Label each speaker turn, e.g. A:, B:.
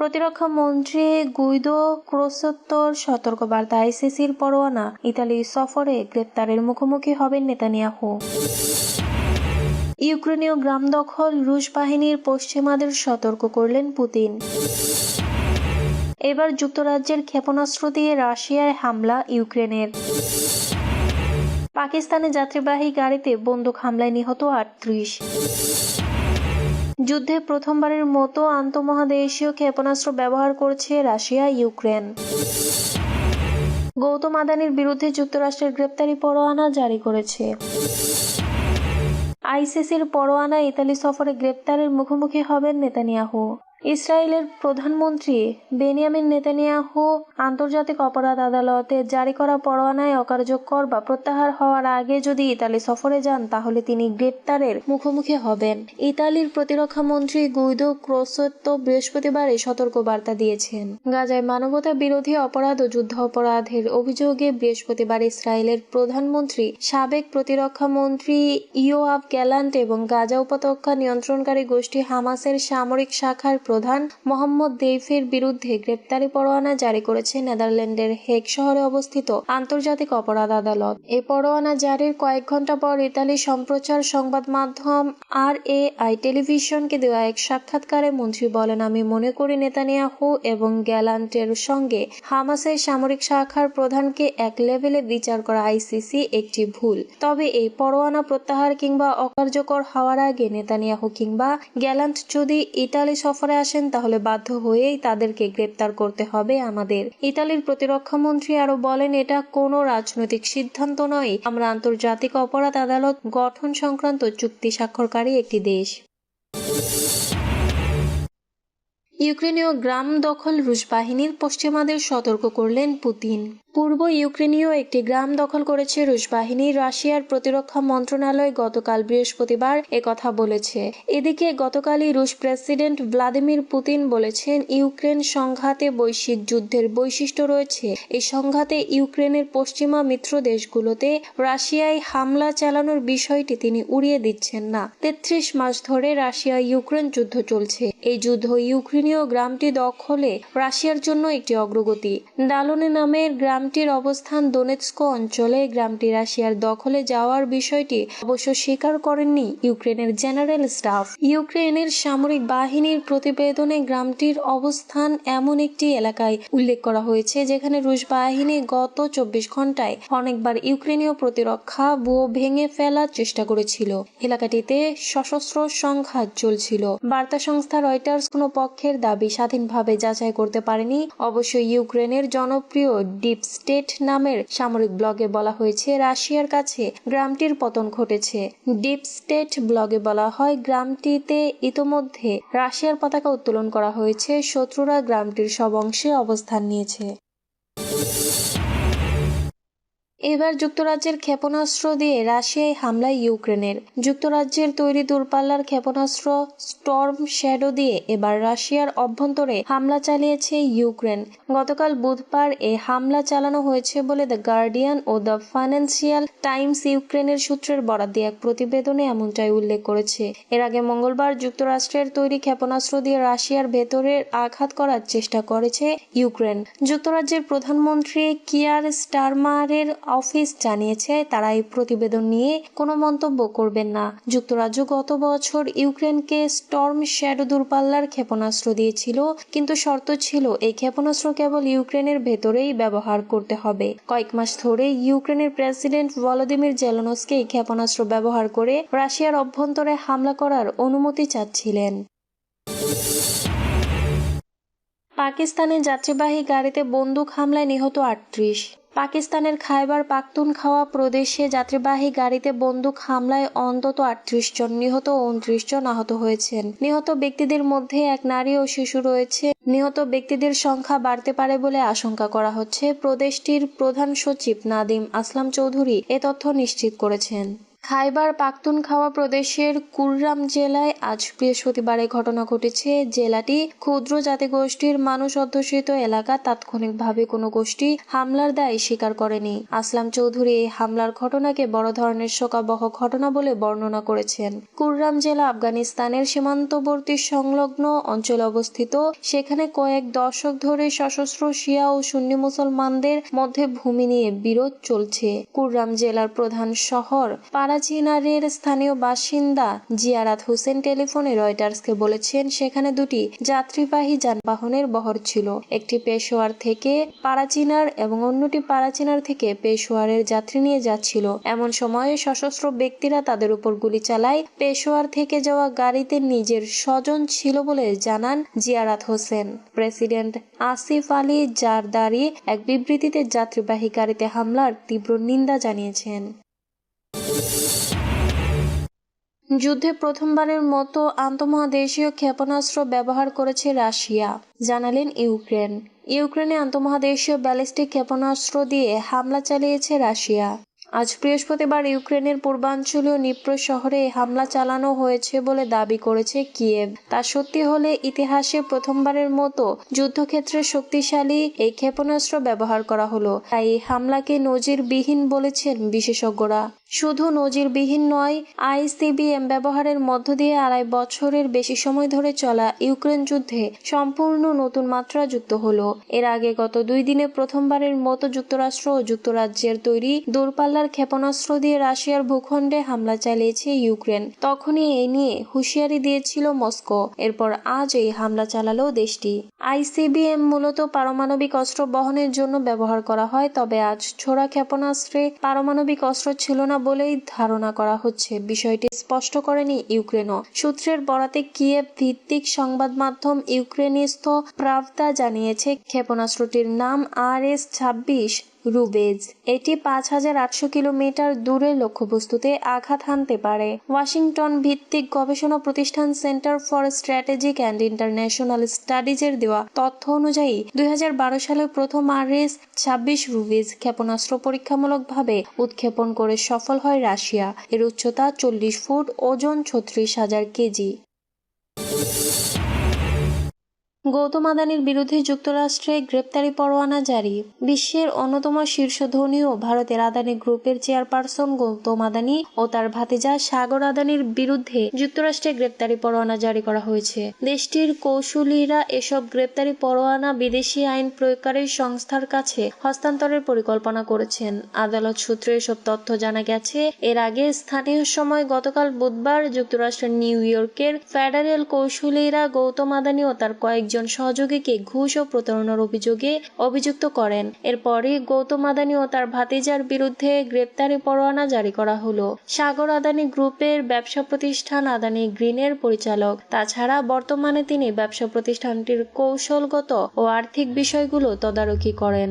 A: প্রতিরক্ষা মন্ত্রী গুইদো ক্রোসোত্তোর সতর্কবার্তা, আইসিসির পরোয়ানা, ইতালি সফরে গ্রেপ্তারের মুখোমুখি হবেন নেতানিয়াহু। ইউক্রেনীয় গ্রাম দখল, রুশ বাহিনীর পশ্চিমাদের সতর্ক করলেন পুতিন। এবার যুক্তরাজ্যের ক্ষেপণাস্ত্র দিয়ে রাশিয়ায় হামলা ইউক্রেনের। পাকিস্তানে যাত্রীবাহী গাড়িতে বন্দুক হামলায় নিহত ৩৮। যুদ্ধে প্রথমবারের মতো আন্তঃমহাদেশীয় ক্ষেপণাস্ত্র ব্যবহার করছে রাশিয়া ইউক্রেন। গৌতম আদানির বিরুদ্ধে যুক্তরাষ্ট্রের গ্রেপ্তারি পরোয়ানা জারি করেছে। আইসিসির পরোয়ানা, ইতালি সফরে গ্রেপ্তারের মুখোমুখি হবেন নেতানিয়াহু। ইসরায়েলের প্রধানমন্ত্রী বেনিয়ামিন নেতানিয়াহু আন্তর্জাতিক অপরাধ আদালতে জারি করা পরোয়ানায় অকার্যকর বা প্রত্যাহার হওয়ার আগে যদি ইতালি সফরে যান তাহলে তিনি গ্রেপ্তারের মুখোমুখি হবেন। ইতালির প্রতিরক্ষা মন্ত্রী গুইদো ক্রোসোত্তো বৃহস্পতিবার এই সতর্কবার্তা দিয়েছেন। গাজায় মানবতা বিরোধী অপরাধ ও যুদ্ধ অপরাধের অভিযোগে বৃহস্পতিবার ইসরায়েলের প্রধানমন্ত্রী, সাবেক প্রতিরক্ষা মন্ত্রী ইয়োআভ গ্যালান্ট এবং গাজা উপত্যকা নিয়ন্ত্রণকারী গোষ্ঠী হামাসের সামরিক শাখার প্রধান মোহাম্মদ দেইফের বিরুদ্ধে গ্রেপ্তারি পরোয়ানা জারি করেছে নেদারল্যান্ডের হেগ শহরে অবস্থিত আন্তর্জাতিক অপরাধ আদালত। এই পরোয়ানা জারির কয়েক ঘন্টা পর ইতালি সম্প্রচার সংবাদ মাধ্যম RAI টেলিভিশনকে দেওয়া এক সাক্ষাৎকারে মন্ত্রী বলেন, আমি মনে করি নেতানিয়াহু এবং গ্যালান্টের সঙ্গে হামাসের সামরিক শাখার প্রধানকে এক লেভেলে বিচার করা আইসিসি একটি ভুল। তবে এই পরোয়ানা প্রত্যাহার কিংবা অকার্যকর হওয়ার আগে নেতানিয়াহু কিংবা গ্যালান্ট যদি ইতালি সফরে আসেন তাহলে বাধ্য হয়েই তাদেরকে গ্রেপ্তার করতে হবে আমাদের। ইতালির প্রতিরক্ষা মন্ত্রী আরো বলেন, এটা কোনো রাজনৈতিক সিদ্ধান্ত নয়, আমরা আন্তর্জাতিক অপরাধ আদালত গঠন সংক্রান্ত চুক্তি স্বাক্ষরকারী একটি দেশ। ইউক্রেনীয় গ্রাম দখল, রুশ বাহিনীর পশ্চিমাদের সতর্ক করলেন পুতিন। পূর্ব ইউক্রেনীয় একটি গ্রাম দখল করেছে রুশ বাহিনী, রাশিয়ার প্রতিরক্ষা মন্ত্রণালয় গতকাল বৃহস্পতিবার একথা বলেছে। এদিকে গতকালই রুশ প্রেসিডেন্ট ভ্লাদিমির পুতিন বলেছেন, ইউক্রেন সংঘাতে বৈশ্বিক যুদ্ধের বৈশিষ্ট্য রয়েছে। এই সংঘাতে ইউক্রেনের পশ্চিমা মিত্র দেশগুলোতে রাশিয়ায় হামলা চালানোর বিষয়টি তিনি উড়িয়ে দিচ্ছেন না। ৩৩ মাস ধরে রাশিয়া ইউক্রেন যুদ্ধ চলছে। এই যুদ্ধ ইউক্রেনীয় গ্রামটি দখলে রাশিয়ার জন্য একটি অগ্রগতি। দালোনে নামের গ্রামটির অবস্থান দোনেৎস্ক অঞ্চলে। গ্রামটি রাশিয়ার দখলে যাওয়ার বিষয়টি অবশ্য স্বীকার করেননি ইউক্রেনের জেনারেল স্টাফ। ইউক্রেনের সামরিক বাহিনীর প্রতিবেদনে গ্রামটির অবস্থান এমন একটি এলাকায় উল্লেখ করা হয়েছে যেখানে রুশ বাহিনী গত ২৪ ঘন্টায় অনেকবার ইউক্রেনীয় প্রতিরক্ষা ব্যুহ ভেঙে ফেলার চেষ্টা করেছিল। এলাকাটিতে সশস্ত্র সংঘাত চলছিল। বার্তা সংস্থা রয়টার্স কোনো পক্ষের দাবি স্বাধীনভাবে যাচাই করতে পারেনি। অবশ্য ইউক্রেনের জনপ্রিয় ডিপ স্টেট নামের সামরিক ব্লগে বলা হয়েছে, রাশিয়ার কাছে গ্রামটির পতন ঘটেছে। ডিপ স্টেট ব্লগে বলা হয়, গ্রামটিতে ইতোমধ্যে রাশিয়ার পতাকা উত্তোলন করা হয়েছে। শত্রুরা গ্রামটির সব অংশে অবস্থান নিয়েছে। এবার যুক্তরাজ্যের ক্ষেপণাস্ত্র দিয়ে রাশিয়ায় হামলায় ইউক্রেনের। যুক্তরাজ্যের তৈরি দূরপাল্লার ক্ষেপণাস্ত্র স্টর্ম শ্যাডো দিয়ে এবার রাশিয়ার অভ্যন্তরে হামলা চালিয়েছে ইউক্রেন। গতকাল বুধবার এ হামলা চালানো হয়েছে বলে দ্য গার্ডিয়ান ও দ্য ফাইন্যান্সিয়াল টাইমস ইউক্রেনের সূত্রের বরাত দিয়ে এক প্রতিবেদনে এমনটাই উল্লেখ করেছে। এর আগে মঙ্গলবার যুক্তরাষ্ট্রের তৈরি ক্ষেপণাস্ত্র দিয়ে রাশিয়ার ভেতরে আঘাত করার চেষ্টা করেছে ইউক্রেন। যুক্তরাজ্যের প্রধানমন্ত্রী কিয়ার স্টারমারের অফিস জানিয়েছে তারা এই প্রতিবেদন নিয়ে কোনো মন্তব্য করবেন না। যুক্তরাজ্য গত বছর ইউক্রেনকে স্টর্ম শ্যাডো দূরপাল্লার ক্ষেপণাস্ত্র দিয়েছিল, কিন্তু শর্ত ছিল এই ক্ষেপণাস্ত্র কেবল ইউক্রেনের ভেতরেই ব্যবহার করতে হবে। কয়েক মাস ধরে ইউক্রেনের প্রেসিডেন্ট ভলোদিমির জেলেনস্কি এই ক্ষেপণাস্ত্র ব্যবহার করে রাশিয়ার অভ্যন্তরে হামলা করার অনুমতি চাচ্ছিলেন। পাকিস্তানে যাত্রীবাহী গাড়িতে বন্দুক হামলায় নিহত ৩৮। পাকিস্তানের খাইবার পাখতুনখাওয়া প্রদেশে যাত্রীবাহী গাড়িতে বন্দুক হামলায় অন্তত ৩৮ জন নিহত ও ২৯ জন আহত হয়েছেন। নিহত ব্যক্তিদের মধ্যে এক নারী ও শিশু রয়েছে। নিহত ব্যক্তিদের সংখ্যা বাড়তে পারে বলে আশঙ্কা করা হচ্ছে। প্রদেশটির প্রধান সচিব নাদিম আসলাম চৌধুরী এ তথ্য নিশ্চিত করেছেন। খাইবার পাখতুনখাওয়া প্রদেশের কুররাম জেলায় আজ বৃহস্পতিবার এই ঘটনা ঘটেছে। জেলাটি ক্ষুদ্র জাতিগোষ্ঠীর মানুষ অধ্যুষিত এলাকা। তাৎক্ষণিকভাবে কোনো গোষ্ঠী হামলার দায় স্বীকার করেনি। আসলাম চৌধুরী এই হামলার ঘটনাকে বড় ধরনের শোকাবহ ঘটনা বলে বর্ণনা করেছেন। কুররাম জেলা আফগানিস্তানের সীমান্তবর্তী সংলগ্ন অঞ্চলে অবস্থিত। সেখানে কয়েক দশক ধরে সশস্ত্র শিয়া ও সুন্নি মুসলমানদের মধ্যে ভূমি নিয়ে বিরোধ চলছে। কুররাম জেলার প্রধান শহর পারাচিনারের স্থানীয় বাসিন্দা জিয়ারাত হোসেন টেলিফোনে রয়টার্সকে বলেছেন, সেখানে দুটি যাত্রীবাহী যানবাহনের বহর ছিল। একটি পেশোয়ার থেকে পারাচিনার এবং অন্যটি পারাচিনার থেকে পেশোয়ারের যাত্রী নিয়ে যাচ্ছিল। এমন সময়ে সশস্ত্র ব্যক্তিরা তাদের উপর গুলি চালায়। পেশোয়ার থেকে যাওয়া গাড়িতে নিজের স্বজন ছিল বলে জানান জিয়ারাত হোসেন। প্রেসিডেন্ট আসিফ আলী জারদারি এক বিবৃতিতে যাত্রীবাহী গাড়িতে হামলার তীব্র নিন্দা জানিয়েছেন। যুদ্ধে প্রথমবারের মতো আন্তঃমহাদেশীয় ক্ষেপণাস্ত্র ব্যবহার করেছে রাশিয়া, জানালেন ইউক্রেন। ইউক্রেনে আন্তঃমহাদেশীয় ব্যালিস্টিক ক্ষেপণাস্ত্র দিয়ে হামলা চালিয়েছে রাশিয়া। আজ বৃহস্পতিবার ইউক্রেনের পূর্বাঞ্চলীয় নিপ্রো শহরে হামলা চালানো হয়েছে বলে দাবি করেছে কিয়েভ। তা সত্যি হলে ইতিহাসে প্রথমবারের মতো যুদ্ধক্ষেত্রে শক্তিশালী এই ক্ষেপণাস্ত্র ব্যবহার করা হলো। তাই এই হামলাকে নজিরবিহীন বলেছেন বিশেষজ্ঞরা। শুধু নজিরবিহীন নয়, আইসিবিএম ব্যবহারের মধ্য দিয়ে ২.৫ বছরের বেশি সময় ধরে চলা ইউক্রেন যুদ্ধে সম্পূর্ণ নতুন মাত্রা যুক্ত হলো। এর আগে গত ২ দিনে প্রথমবারের মতো যুক্তরাষ্ট্র ও যুক্তরাজ্যের তৈরি দূরপাল্লার ক্ষেপণাস্ত্র দিয়ে রাশিয়ার ভূখণ্ডে হামলা চালিয়েছে ইউক্রেন। তখনই এ নিয়ে হুঁশিয়ারি দিয়েছিল মস্কো। এরপর আজ এই হামলা চালালো দেশটি। আইসিবিএম মূলত পারমাণবিক অস্ত্র বহনের জন্য ব্যবহার করা হয়, তবে আজ ছোড়া ক্ষেপণাস্ত্রে পারমাণবিক অস্ত্র ছিল না বলেই ধারণা করা হচ্ছে। বিষয়টি স্পষ্ট করেনি ইউক্রেনও। সূত্রের বরাতে কিয়েভ ভিত্তিক সংবাদ মাধ্যম ইউক্রেনিস্ত প্রাভদা জানিয়েছে, ক্ষেপণাস্ত্রটির নাম RS-26 রুবেজ। এটি ৫,৮০০ কিলোমিটার দূরে লক্ষ্যবস্তুতে আঘাত হানতে পারে। ওয়াশিংটন ভিত্তিক গবেষণা প্রতিষ্ঠান centre for strategic and international স্টাডিজের দেওয়া তথ্য অনুযায়ী ২০১২ সালে প্রথম RS-26 রুবেজ ক্ষেপণাস্ত্র পরীক্ষামূলকভাবে উৎক্ষেপণ করে সফল হয় রাশিয়া। এর উচ্চতা ৪০ ফুট, ওজন ৩৬,০০০ কেজি। গৌতম আদানির বিরুদ্ধে যুক্তরাষ্ট্রে গ্রেপ্তারি পরোয়ানা জারি। বিশ্বের অন্যতম শীর্ষ ধনী ও ভারতের আদানি গ্রুপের চেয়ারপারসন গৌতম আদানি ও তার ভাতিজা সাগর আদানির বিরুদ্ধে যুক্তরাষ্ট্রে গ্রেপ্তারি পরোয়ানা জারি করা হয়েছে। দেশটির কৌশলীরা এসব গ্রেপ্তারি পরোয়ানা বিদেশি আইন প্রয়োগকারী সংস্থার কাছে হস্তান্তরের পরিকল্পনা করেছেন। আদালত সূত্রে এসব তথ্য জানা গেছে। এর আগে স্থানীয় সময় গতকাল বুধবার যুক্তরাষ্ট্রের নিউ ইয়র্কের ফেডারেল কৌশলীরা গৌতম আদানি ও তার কয়েকজন সহযোগীকে ঘুষ ও প্রতারণার অভিযোগে অভিযুক্ত করেন। এরপরই গৌতম আদানি ও তার ভাতিজার বিরুদ্ধে গ্রেপ্তারি পরোয়ানা জারি করা হলো। সাগর আদানি গ্রুপের ব্যবসা প্রতিষ্ঠান আদানি গ্রিনের পরিচালক। তাছাড়া বর্তমানে তিনি ব্যবসা প্রতিষ্ঠানটির কৌশলগত ও আর্থিক বিষয়গুলো তদারকি করেন।